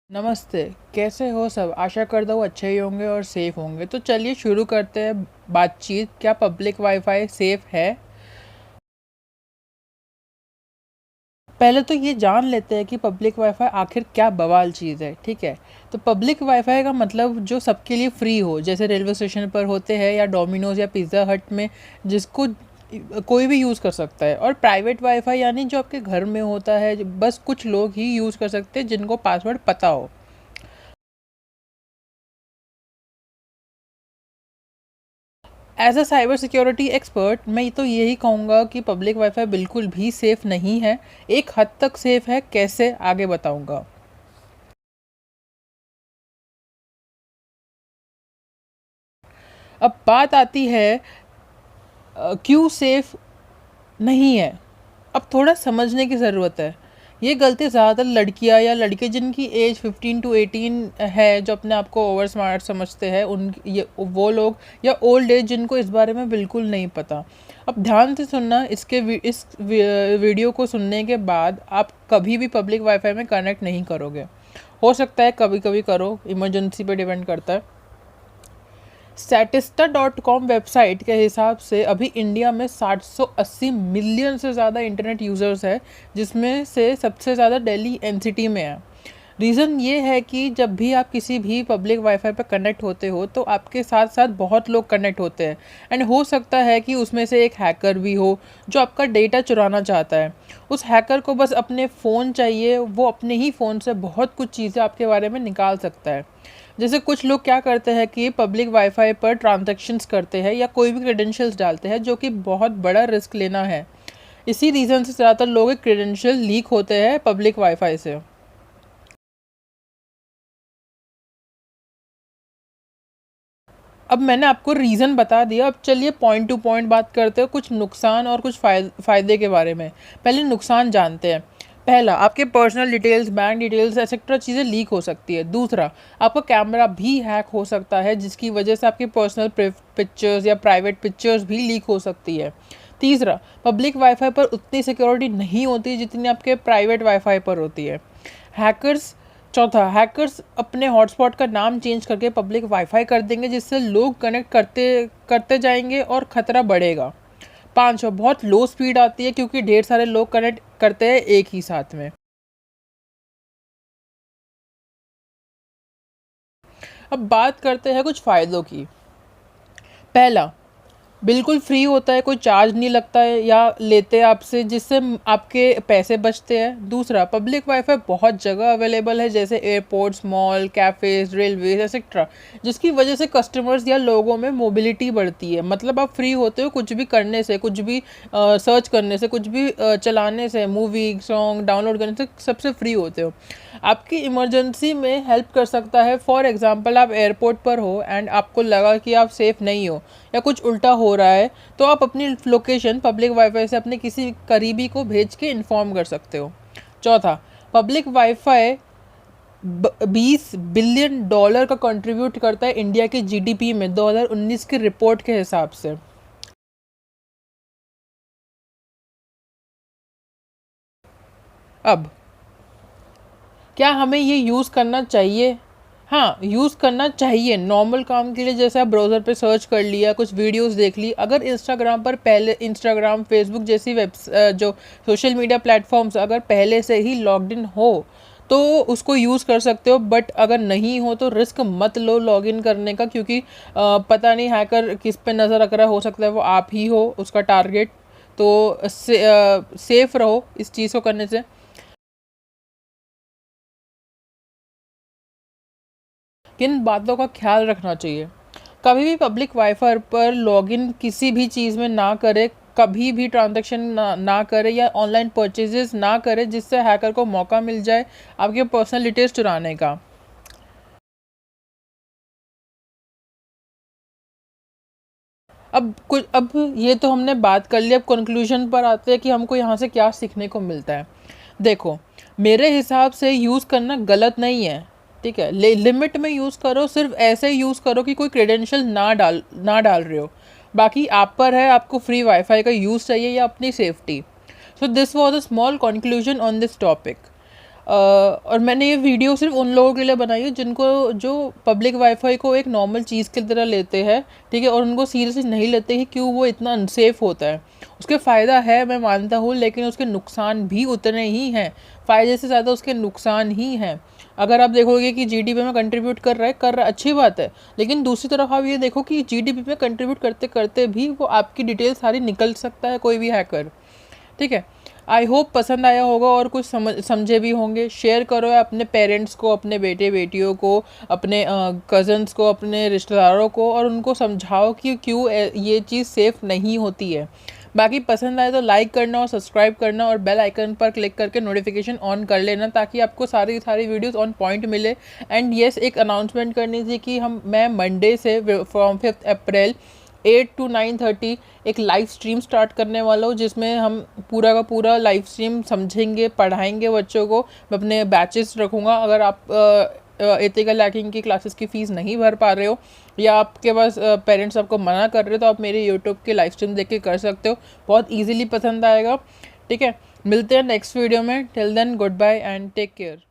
नमस्ते। कैसे हो सब? आशा करता हूँ अच्छे ही होंगे और सेफ़ होंगे। तो चलिए शुरू करते हैं बातचीत। क्या पब्लिक वाईफ़ाई सेफ़ है? पहले तो ये जान लेते हैं कि पब्लिक वाईफ़ाई आखिर क्या बवाल चीज़ है, ठीक है? तो पब्लिक वाईफ़ाई का मतलब जो सबके लिए फ्री हो, जैसे रेलवे स्टेशन पर होते हैं या डोमिनोज़ या पिज़्ज़ा हट में, जिसको कोई भी यूज़ कर सकता है। और प्राइवेट वाईफ़ाई यानी जो आपके घर में होता है, बस कुछ लोग ही यूज़ कर सकते हैं जिनको पासवर्ड पता हो। As a cyber security expert मैं तो यही कहूँगा कि पब्लिक वाईफाई बिल्कुल भी सेफ़ नहीं है। एक हद तक सेफ़ है, कैसे आगे बताऊँगा। अब बात आती है क्यों सेफ़ नहीं है। अब थोड़ा समझने की ज़रूरत है। ये गलती ज़्यादातर लड़कियाँ या लड़के जिनकी एज 15 टू 18 है, जो अपने आप को ओवर स्मार्ट समझते हैं, उन ये वो लोग या ओल्ड एज जिनको इस बारे में बिल्कुल नहीं पता। अब ध्यान से सुनना, इस वीडियो को सुनने के बाद आप कभी भी पब्लिक वाईफ़ाई में कनेक्ट नहीं करोगे। हो सकता है कभी-कभी करो, इमरजेंसी पे डिपेंड करता है। Statista.com वेबसाइट के हिसाब से अभी इंडिया में 780 मिलियन से ज़्यादा इंटरनेट यूज़र्स है, जिसमें से सबसे ज़्यादा दिल्ली एनसीटी में है। रीज़न ये है कि जब भी आप किसी भी पब्लिक वाईफाई पर कनेक्ट होते हो तो आपके साथ साथ बहुत लोग कनेक्ट होते हैं, एंड हो सकता है कि उसमें से एक हैकर भी हो जो आपका डेटा चुराना चाहता है। उस हैकर को बस अपने फ़ोन चाहिए, वो अपने ही फ़ोन से बहुत कुछ चीज़ें आपके बारे में निकाल सकता है। जैसे कुछ लोग क्या करते हैं कि पब्लिक वाईफाई पर ट्रांजैक्शंस करते हैं या कोई भी क्रेडेंशियल्स डालते हैं, जो कि बहुत बड़ा रिस्क लेना है। इसी रीज़न से ज़्यादातर लोग के क्रेडेंशियल लीक होते हैं पब्लिक वाईफाई से। अब मैंने आपको रीज़न बता दिया, अब चलिए पॉइंट टू पॉइंट बात करते हैं, कुछ नुकसान और कुछ फ़ायदे के बारे में। पहले नुकसान जानते हैं। पहला, आपके personal details, bank details etcetera चीज़ें लीक हो सकती है। दूसरा, आपका कैमरा भी हैक हो सकता है, जिसकी वजह से आपकी पर्सनल पिक्चर्स या प्राइवेट पिक्चर्स भी लीक हो सकती है। तीसरा, पब्लिक वाईफाई पर उतनी सिक्योरिटी नहीं होती जितनी आपके प्राइवेट वाईफाई पर होती है। हैकर्स चौथा, हैकर्स अपने हॉटस्पॉट का नाम चेंज करके पब्लिक वाईफाई कर देंगे, जिससे लोग कनेक्ट करते करते जाएंगे और ख़तरा बढ़ेगा। पाँचवा, बहुत लो स्पीड आती है क्योंकि ढेर सारे लोग कनेक्ट करते हैं एक ही साथ में। अब बात करते हैं कुछ फ़ायदों की। पहला, बिल्कुल फ्री होता है, कोई चार्ज नहीं लगता है या लेते हैं आपसे, जिससे आपके पैसे बचते हैं। दूसरा, पब्लिक वाईफाई बहुत जगह अवेलेबल है, जैसे airports, mall, cafes, Railways etcetera, जिसकी वजह से कस्टमर्स या लोगों में मोबिलिटी बढ़ती है। मतलब आप फ्री होते हो कुछ भी करने से, कुछ भी सर्च करने से, कुछ भी चलाने से, मूवी, सॉन्ग डाउनलोड करने से, सबसे फ्री होते हो। आपकी इमरजेंसी में हेल्प कर सकता है। फॉर एग्ज़ाम्पल, आप एयरपोर्ट पर हो एंड आपको लगा कि आप सेफ़ नहीं हो या कुछ उल्टा हो रहा है, तो आप अपनी लोकेशन पब्लिक वाईफाई से अपने किसी करीबी को भेज के इन्फॉर्म कर सकते हो। चौथा, पब्लिक वाईफाई 20 बिलियन डॉलर का कंट्रीब्यूट करता है इंडिया के जीडीपी में 2019 की रिपोर्ट के हिसाब से। अब क्या हमें ये यूज़ करना चाहिए? हाँ, यूज़ करना चाहिए नॉर्मल काम के लिए, जैसे आप ब्राउज़र पे सर्च कर लिया, कुछ वीडियोज़ देख ली। अगर इंस्टाग्राम पर पहले इंस्टाग्राम, फ़ेसबुक जैसी जो सोशल मीडिया प्लेटफ़ॉर्म्स अगर पहले से ही लॉग्ड इन हो, तो उसको यूज़ कर सकते हो। बट अगर नहीं हो तो रिस्क मत लो लॉगिन करने का, क्योंकि पता नहीं हैकर किस पे नज़र रख रहा है, हो सकता है वो आप ही हो उसका टारगेट। तो सेफ़ रहो इस चीज़ को करने से। किन बातों का ख्याल रखना चाहिए? कभी भी पब्लिक वाईफाई पर लॉगिन किसी भी चीज़ में ना करें, कभी भी ट्रांजैक्शन ना करें या ऑनलाइन परचेजेस ना करें, जिससे हैकर को मौका मिल जाए आपके पर्सनल डिटेल्स चुराने का। अब ये तो हमने बात कर ली, अब कंक्लूजन पर आते हैं कि हमको यहाँ से क्या सीखने को मिलता है। देखो, मेरे हिसाब से यूज़ करना गलत नहीं है, ठीक है? लिमिट में यूज़ करो, सिर्फ ऐसे यूज़ करो कि कोई क्रेडेंशियल ना डाल रहे हो। बाकी आप पर है, आपको फ्री वाईफाई का यूज़ चाहिए या अपनी safety. So this was a small conclusion on this topic. और मैंने ये वीडियो सिर्फ उन लोगों के लिए बनाई है जिनको जो पब्लिक वाईफाई को एक नॉर्मल चीज़ की तरह लेते हैं, ठीक है, और उनको सीरियसली नहीं लेते कि क्यों वो इतना अनसेफ होता है। उसके फ़ायदा है मैं मानता हूँ, लेकिन उसके नुकसान भी उतने ही हैं, फ़ायदे से ज़्यादा उसके नुकसान ही हैं। अगर आप देखोगे कि जीडीपी में कंट्रीब्यूट कर रहा है अच्छी बात है, लेकिन दूसरी तरफ आप ये देखो कि जीडीपी में कंट्रीब्यूट करते करते भी वो आपकी डिटेल सारी निकल सकता है, कोई भी हैकर, ठीक है। आई होप पसंद आया होगा और कुछ समझे भी होंगे। शेयर करो अपने पेरेंट्स को, अपने बेटे बेटियों को, अपने कज़न्स को, अपने रिश्तेदारों को, और उनको समझाओ कि क्यों ये चीज़ सेफ़ नहीं होती है। बाकी पसंद आए तो लाइक करना और सब्सक्राइब करना और बेल आइकन पर क्लिक करके नोटिफिकेशन ऑन कर लेना, ताकि आपको सारी वीडियोस ऑन पॉइंट मिले। एंड येस, एक अनाउंसमेंट करनी थी कि मैं मंडे से फ्रॉम 5 अप्रैल 8 to 9:30 एक लाइव स्ट्रीम स्टार्ट करने वाला हूँ, जिसमें हम पूरा का पूरा लाइव स्ट्रीम समझेंगे, पढ़ाएंगे बच्चों को। मैं अपने बैचेस रखूँगा। अगर आप एथिकल हैकिंग की क्लासेस की फ़ीस नहीं भर पा रहे हो, या आपके पास पेरेंट्स आपको मना कर रहे हो, तो आप मेरे यूट्यूब के लाइव स्ट्रीम देख के कर सकते हो। बहुत ईजिली पसंद आएगा, ठीक है। मिलते हैं नेक्स्ट वीडियो में। Till then, good bye and take care.